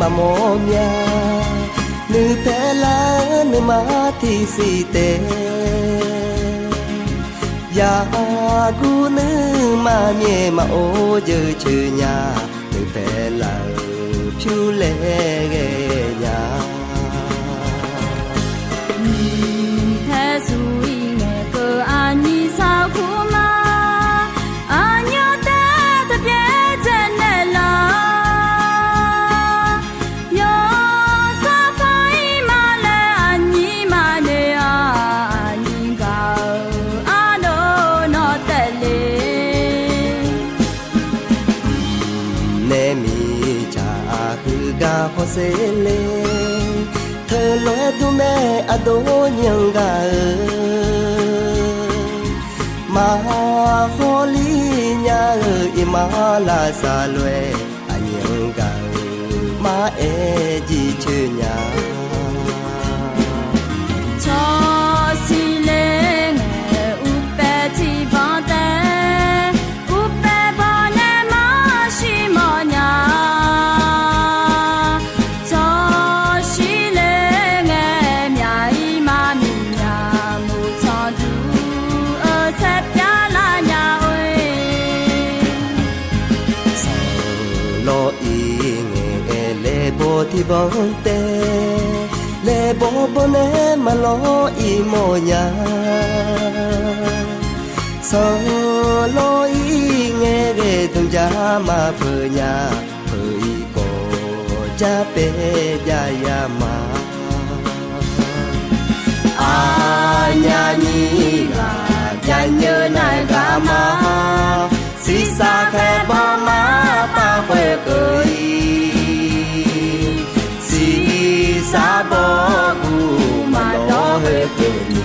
mà mô nhà nữ bé lá nữ má thì si tê ya gu nữ mà nhẹ mà ô giờ chữ nhà nữ bé là phiêu lệ ghê nhà thế rồi nghe cơ anh như sao cũng mà anh nhớ ta thật biết trên này là yo sao phải mà lẽ anh như mà để anh như gạo anh đâu nó tệ lên nè mi cha cứ ga ho se le thơ lối tu mẹ à đố nhang ga mà ho li nhà mà là xa lue à nhang ga mà e ji chư nhà cho si lên upe ti vante upe bone ma shi mo nhà cho si lên nhà i ma mi nhà mu cho du ở sep ya la nhà ơi lo y nghe le bo ti vong te le bo bo ne mà lo y mo nhà sao lo y nghe về thằng cha mà phơi nhà phơi cô cha pe ya ya mà à nhà nhi ga nhớ này ga mà si sa khe ba má ta khoe cười si sa bo cu mà lo hơi cười